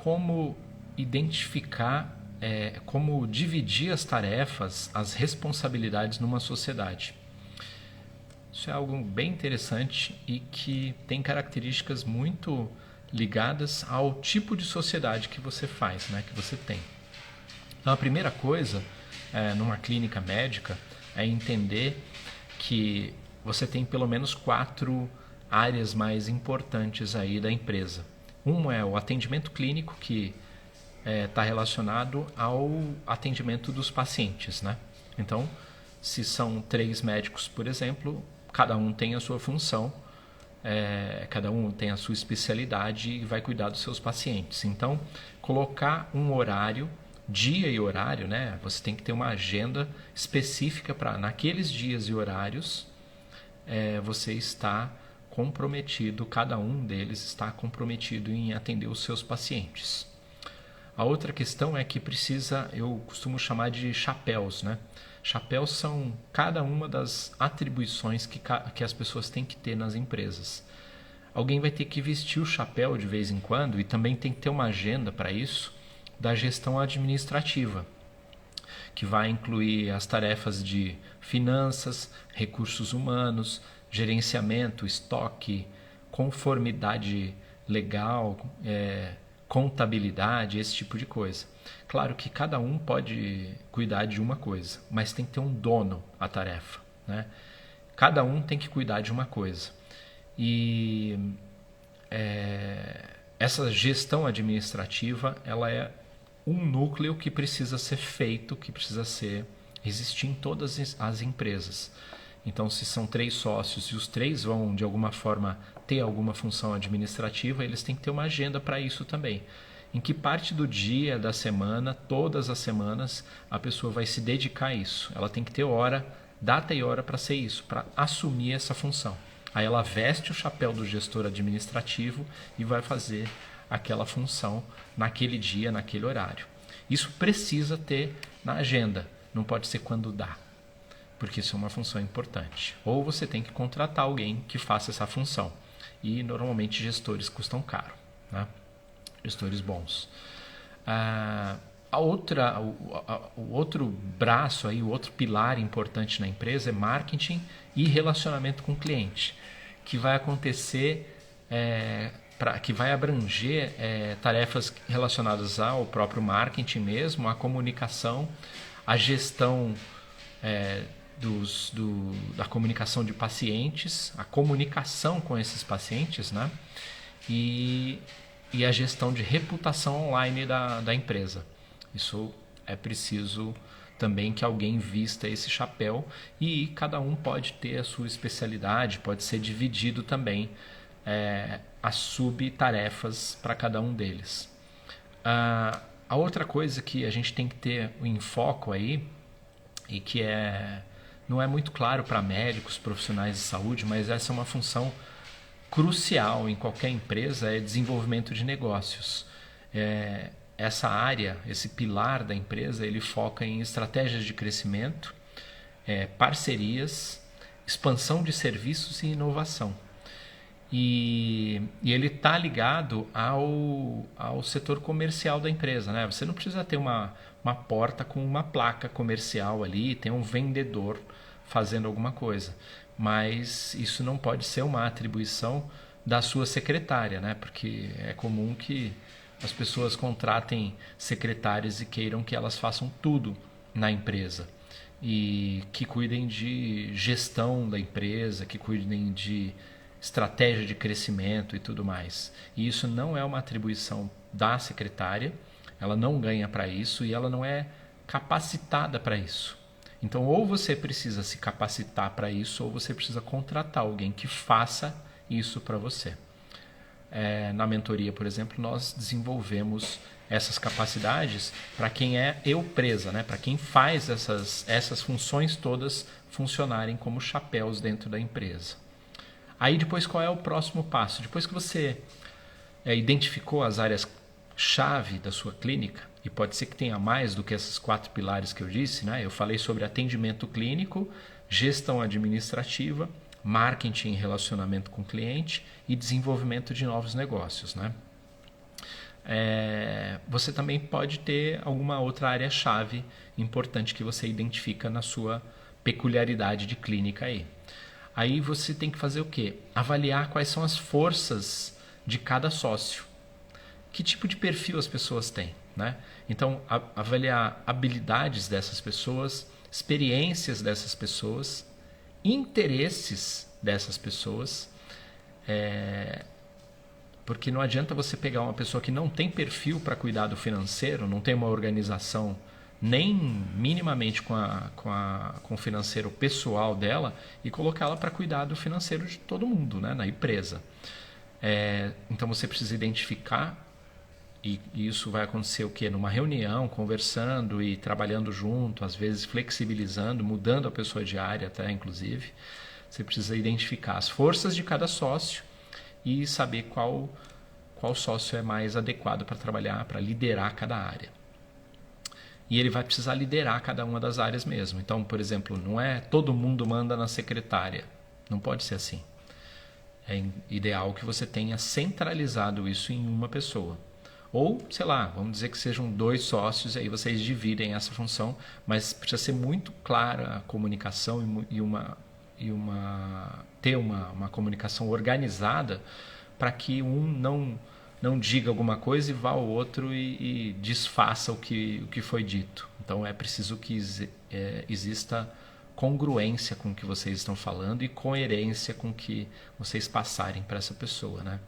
como identificar, como dividir as tarefas, as responsabilidades numa sociedade. Isso é algo bem interessante e que tem características muito ligadas ao tipo de sociedade que você faz, né, que você tem. Então, a primeira coisa, numa clínica médica, é entender que você tem pelo menos 4 áreas mais importantes aí da empresa. Um é o atendimento clínico, que está relacionado ao atendimento dos pacientes, né? Então, se são 3 médicos, por exemplo, cada um tem a sua função, cada um tem a sua especialidade e vai cuidar dos seus pacientes. Então, colocar um horário, dia e horário, né? Você tem que ter uma agenda específica para naqueles dias e horários você está comprometido, cada um deles está comprometido em atender os seus pacientes. A outra questão é que precisa, eu costumo chamar de chapéus, né? Chapéus são cada uma das atribuições que as pessoas têm que ter nas empresas. Alguém vai ter que vestir o chapéu de vez em quando e também tem que ter uma agenda para isso da gestão administrativa, que vai incluir as tarefas de finanças, recursos humanos, gerenciamento, estoque, conformidade legal, contabilidade, esse tipo de coisa. Claro que cada um pode cuidar de uma coisa, mas tem que ter um dono à tarefa, né? Cada um tem que cuidar de uma coisa. E essa gestão administrativa, ela é um núcleo que precisa ser feito, que precisa existir em todas as empresas. Então, se são 3 sócios e os 3 vão, de alguma forma, ter alguma função administrativa, eles têm que ter uma agenda para isso também. Em que parte do dia, da semana, todas as semanas, a pessoa vai se dedicar a isso. Ela tem que ter hora, data e hora para ser isso, para assumir essa função. Aí ela veste o chapéu do gestor administrativo e vai fazer aquela função naquele dia, naquele horário. Isso precisa ter na agenda, não pode ser quando dá, porque isso é uma função importante. Ou você tem que contratar alguém que faça essa função. E normalmente gestores custam caro, né? Gestores bons. O outro braço, aí, o outro pilar importante na empresa é marketing e relacionamento com o cliente, que vai acontecer, que vai abranger tarefas relacionadas ao próprio marketing mesmo, a comunicação, a gestão da comunicação de pacientes, a comunicação com esses pacientes, né? E a gestão de reputação online da empresa. Isso é preciso também que alguém vista esse chapéu e cada um pode ter a sua especialidade, pode ser dividido também as subtarefas para cada um deles. A outra coisa que a gente tem que ter em foco aí, e que não é muito claro para médicos, profissionais de saúde, mas essa é uma função crucial em qualquer empresa, é desenvolvimento de negócios. Essa área, esse pilar da empresa, ele foca em estratégias de crescimento, parcerias, expansão de serviços e inovação. E ele está ligado ao setor comercial da empresa, né? Você não precisa ter uma porta com uma placa comercial ali, tem um vendedor fazendo alguma coisa, mas isso não pode ser uma atribuição da sua secretária, né? Porque é comum que as pessoas contratem secretárias e queiram que elas façam tudo na empresa e que cuidem de gestão da empresa, que cuidem de estratégia de crescimento e tudo mais. E isso não é uma atribuição da secretária, ela não ganha para isso e ela não é capacitada para isso. Então, ou você precisa se capacitar para isso, ou você precisa contratar alguém que faça isso para você. Na mentoria, por exemplo, nós desenvolvemos essas capacidades para quem é eu-presa, né? Para quem faz essas funções todas funcionarem como chapéus dentro da empresa. Aí depois, qual é o próximo passo? Depois que você identificou as áreas-chave da sua clínica, e pode ser que tenha mais do que esses 4 pilares que eu disse, né? Eu falei sobre atendimento clínico, gestão administrativa, marketing e relacionamento com o cliente e desenvolvimento de novos negócios, né? você também pode ter alguma outra área-chave importante que você identifica na sua peculiaridade de clínica aí. Aí você tem que fazer o quê? Avaliar quais são as forças de cada sócio. Que tipo de perfil as pessoas têm, né? Então, avaliar habilidades dessas pessoas, experiências dessas pessoas, interesses dessas pessoas, porque não adianta você pegar uma pessoa que não tem perfil para cuidar do financeiro, não tem uma organização nem minimamente com o financeiro pessoal dela e colocá-la para cuidar do financeiro de todo mundo, né, na empresa. Então você precisa identificar, e isso vai acontecer o quê? Numa reunião, conversando e trabalhando junto, às vezes flexibilizando, mudando a pessoa de área até, inclusive. Você precisa identificar as forças de cada sócio e saber qual sócio é mais adequado para trabalhar, para liderar cada área. E ele vai precisar liderar cada uma das áreas mesmo. Então, por exemplo, não é todo mundo manda na secretária. Não pode ser assim. É ideal que você tenha centralizado isso em uma pessoa. Ou, sei lá, vamos dizer que sejam 2 sócios e aí vocês dividem essa função, mas precisa ser muito clara a comunicação ter uma comunicação organizada para que um não diga alguma coisa e vá ao outro e desfaça o que foi dito. Então é preciso que exista congruência com o que vocês estão falando e coerência com o que vocês passarem para essa pessoa, né?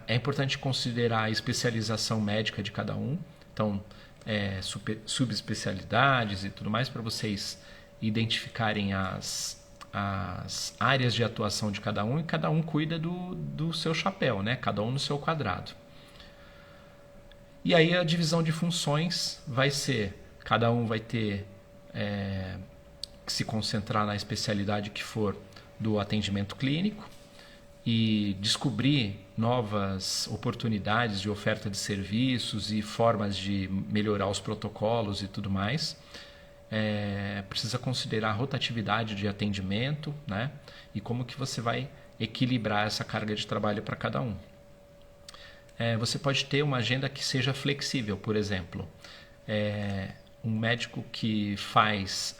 É importante considerar a especialização médica de cada um, então subespecialidades e tudo mais, para vocês identificarem as áreas de atuação de cada um, e cada um cuida do seu chapéu, né? Cada um no seu quadrado. E aí a divisão de funções vai ser, cada um vai ter que se concentrar na especialidade que for do atendimento clínico e descobrir novas oportunidades de oferta de serviços e formas de melhorar os protocolos e tudo mais. Precisa considerar a rotatividade de atendimento, né? E como que você vai equilibrar essa carga de trabalho para cada um. Você pode ter uma agenda que seja flexível, por exemplo. Um médico que faz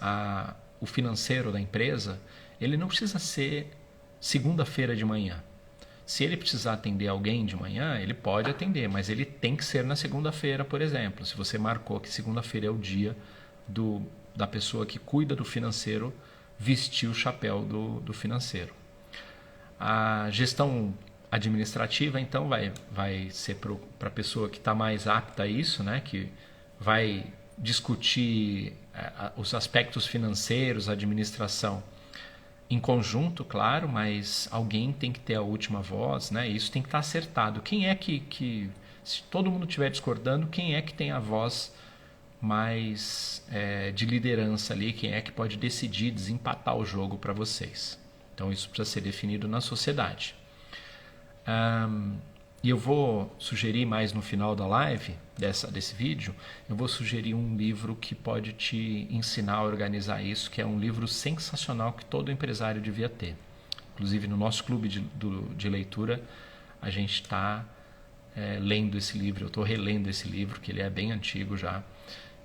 o financeiro da empresa, ele não precisa ser segunda-feira de manhã. Se ele precisar atender alguém de manhã, ele pode atender, mas ele tem que ser na segunda-feira, por exemplo. Se você marcou que segunda-feira é o dia da pessoa que cuida do financeiro vestir o chapéu do financeiro. A gestão administrativa, então, vai ser para a pessoa que está mais apta a isso, né? Que vai discutir os aspectos financeiros, a administração em conjunto, claro, mas alguém tem que ter a última voz, né? Isso tem que estar acertado. Quem é que se todo mundo estiver discordando, quem é que tem a voz mais de liderança ali, quem é que pode decidir desempatar o jogo para vocês? Então isso precisa ser definido na sociedade. E eu vou sugerir mais no final da live, desse vídeo, eu vou sugerir um livro que pode te ensinar a organizar isso, que é um livro sensacional que todo empresário devia ter. Inclusive no nosso clube de leitura, a gente está lendo esse livro, eu estou relendo esse livro, que ele é bem antigo já,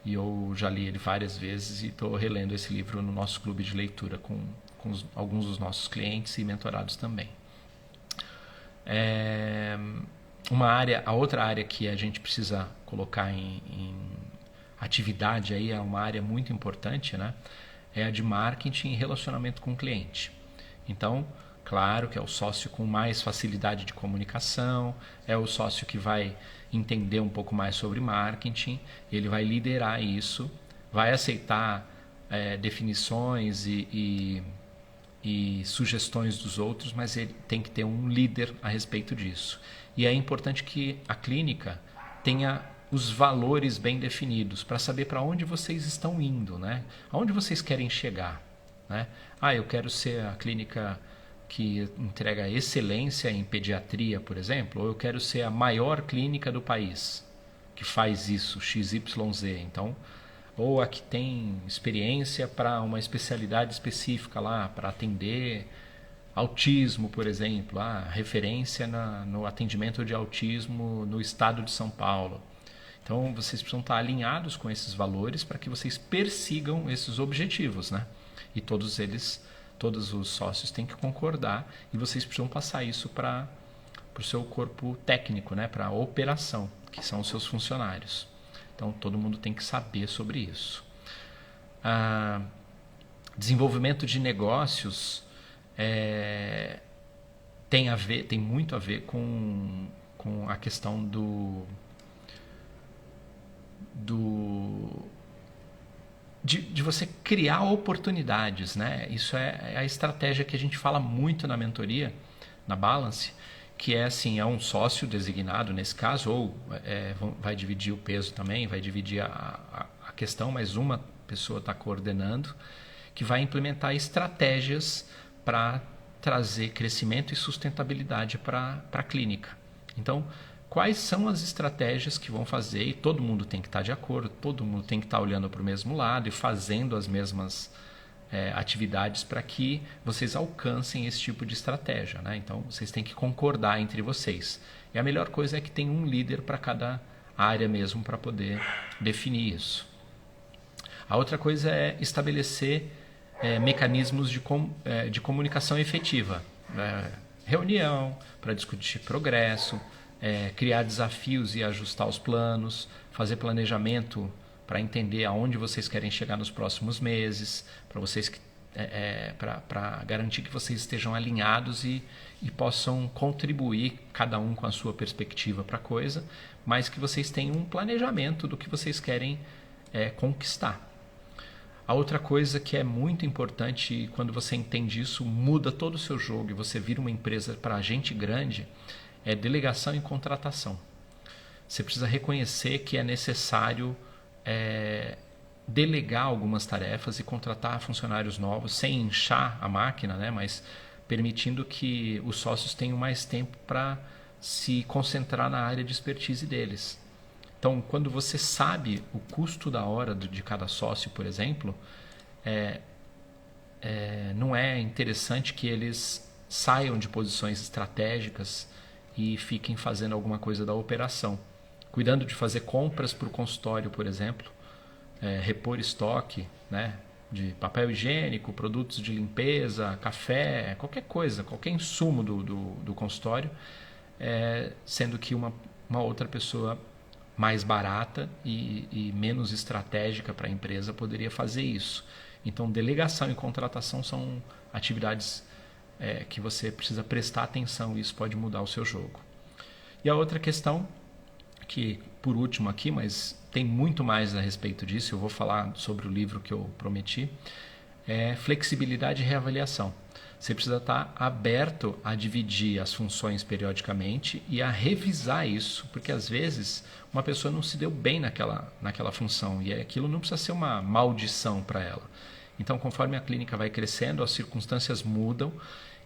e eu já li ele várias vezes e estou relendo esse livro no nosso clube de leitura com alguns dos nossos clientes e mentorados também. A outra área que a gente precisa colocar em atividade aí, é uma área muito importante, né? É a de marketing e relacionamento com o cliente. Então, claro que é o sócio com mais facilidade de comunicação, é o sócio que vai entender um pouco mais sobre marketing, ele vai liderar isso, vai aceitar definições e sugestões dos outros, mas ele tem que ter um líder a respeito disso. E é importante que a clínica tenha os valores bem definidos para saber para onde vocês estão indo, né? Aonde vocês querem chegar, né? Eu quero ser a clínica que entrega excelência em pediatria, por exemplo, ou eu quero ser a maior clínica do país que faz isso, XYZ. Então, ou a que tem experiência para uma especialidade específica lá, para atender Autismo, por exemplo, referência no atendimento de autismo no estado de São Paulo. Então, vocês precisam estar alinhados com esses valores para que vocês persigam esses objetivos, né? E todos os sócios têm que concordar e vocês precisam passar isso para o seu corpo técnico, né? Para a operação, que são os seus funcionários. Então, todo mundo tem que saber sobre isso. Desenvolvimento de negócios tem muito a ver com a questão de você criar oportunidades, né? Isso é a estratégia que a gente fala muito na mentoria, na Balance, que é assim, é um sócio designado nesse caso, ou vai dividir o peso também, vai dividir a questão, mas uma pessoa está coordenando, que vai implementar estratégias para trazer crescimento e sustentabilidade para a clínica. Então, quais são as estratégias que vão fazer, e todo mundo tem que estar de acordo, todo mundo tem que estar olhando para o mesmo lado e fazendo as mesmas atividades para que vocês alcancem esse tipo de estratégia, né? Então, vocês têm que concordar entre vocês. E a melhor coisa é que tem um líder para cada área mesmo para poder definir isso. A outra coisa é estabelecer mecanismos de comunicação efetiva. Reunião para discutir progresso, criar desafios e ajustar os planos, fazer planejamento para entender aonde vocês querem chegar nos próximos meses, para garantir que vocês estejam alinhados e possam contribuir, cada um com a sua perspectiva para a coisa, mas que vocês tenham um planejamento do que vocês querem conquistar. A outra coisa que é muito importante, quando você entende isso, muda todo o seu jogo e você vira uma empresa para gente grande, é delegação e contratação. Você precisa reconhecer que é necessário delegar algumas tarefas e contratar funcionários novos, sem inchar a máquina, né? Mas permitindo que os sócios tenham mais tempo para se concentrar na área de expertise deles. Então, quando você sabe o custo da hora de cada sócio, por exemplo, não é interessante que eles saiam de posições estratégicas e fiquem fazendo alguma coisa da operação. Cuidando de fazer compras para o consultório, por exemplo, repor estoque, né, de papel higiênico, produtos de limpeza, café, qualquer coisa, qualquer insumo do consultório, sendo que uma outra pessoa mais barata e menos estratégica para a empresa poderia fazer isso. Então, delegação e contratação são atividades que você precisa prestar atenção e isso pode mudar o seu jogo. E a outra questão, que por último aqui, mas tem muito mais a respeito disso, eu vou falar sobre o livro que eu prometi, é flexibilidade e reavaliação. Você precisa estar aberto a dividir as funções periodicamente e a revisar isso, porque às vezes uma pessoa não se deu bem naquela função e aquilo não precisa ser uma maldição para ela. Então, conforme a clínica vai crescendo, as circunstâncias mudam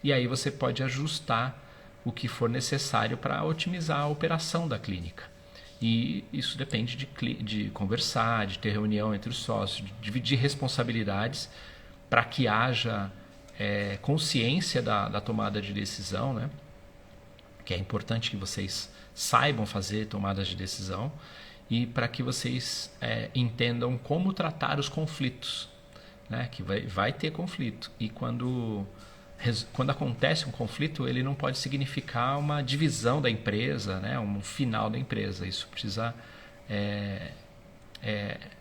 e aí você pode ajustar o que for necessário para otimizar a operação da clínica. E isso depende de conversar, de ter reunião entre os sócios, de dividir responsabilidades para que haja consciência da tomada de decisão, né? Que é importante que vocês saibam fazer tomadas de decisão e para que vocês entendam como tratar os conflitos, né? Que vai ter conflito e quando acontece um conflito, ele não pode significar uma divisão da empresa, né? Um final da empresa. Isso precisa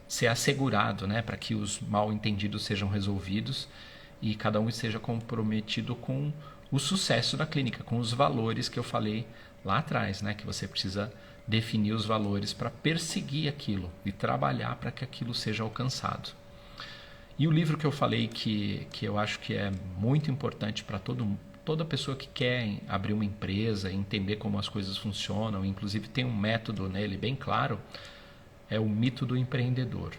ser assegurado, né? Para que os mal entendidos sejam resolvidos e cada um esteja comprometido com o sucesso da clínica, com os valores que eu falei lá atrás, né? Que você precisa definir os valores para perseguir aquilo e trabalhar para que aquilo seja alcançado. E o livro que eu falei que eu acho que é muito importante para toda pessoa que quer abrir uma empresa, entender como as coisas funcionam, inclusive tem um método nele bem claro, é o Mito do Empreendedor.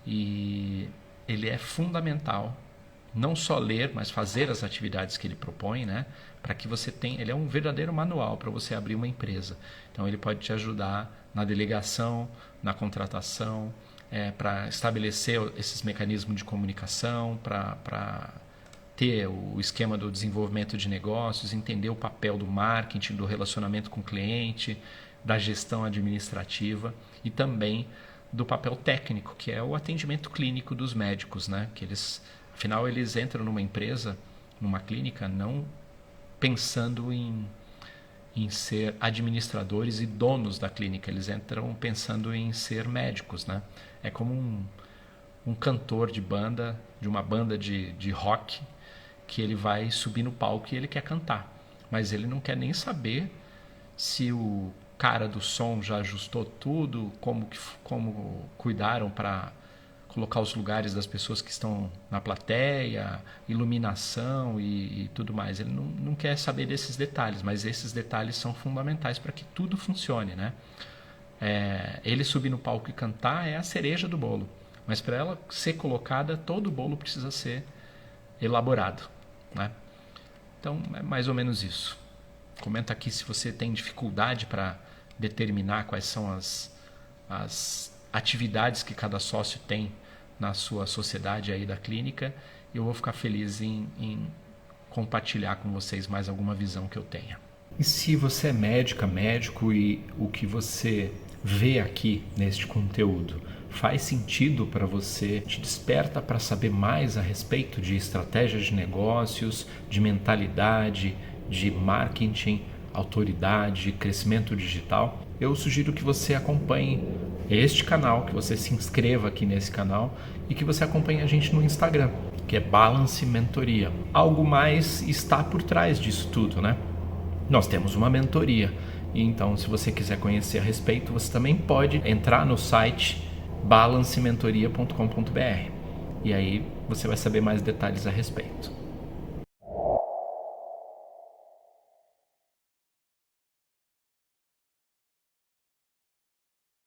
E ele é fundamental, não só ler, mas fazer as atividades que ele propõe, né? Para que você tenha, ele é um verdadeiro manual para você abrir uma empresa. Então ele pode te ajudar na delegação, na contratação, para estabelecer esses mecanismos de comunicação, para ter o esquema do desenvolvimento de negócios, entender o papel do marketing, do relacionamento com o cliente, da gestão administrativa e também do papel técnico, que é o atendimento clínico dos médicos, né? Que afinal, eles entram numa empresa, numa clínica, não pensando em ser administradores e donos da clínica, eles entram pensando em ser médicos, né? É como um cantor de uma banda de rock, que ele vai subir no palco e ele quer cantar, mas ele não quer nem saber se o cara do som já ajustou tudo, como cuidaram para colocar os lugares das pessoas que estão na plateia, iluminação e tudo mais. Ele não quer saber desses detalhes, mas esses detalhes são fundamentais para que tudo funcione, né? Ele subir no palco e cantar é a cereja do bolo, mas para ela ser colocada, todo o bolo precisa ser elaborado, né? Então é mais ou menos isso. Comenta aqui se você tem dificuldade para determinar quais são as atividades que cada sócio tem na sua sociedade aí da clínica, e eu vou ficar feliz em compartilhar com vocês mais alguma visão que eu tenha. E se você é médico e o que você vê aqui neste conteúdo faz sentido para você, te desperta para saber mais a respeito de estratégias de negócios, de mentalidade, de marketing, autoridade, crescimento digital, eu sugiro que você acompanhe este canal, que você se inscreva aqui nesse canal e que você acompanhe a gente no Instagram, que é Balance Mentoria. Algo mais está por trás disso tudo, né? Nós temos uma mentoria, e então se você quiser conhecer a respeito, você também pode entrar no site balancementoria.com.br e aí você vai saber mais detalhes a respeito.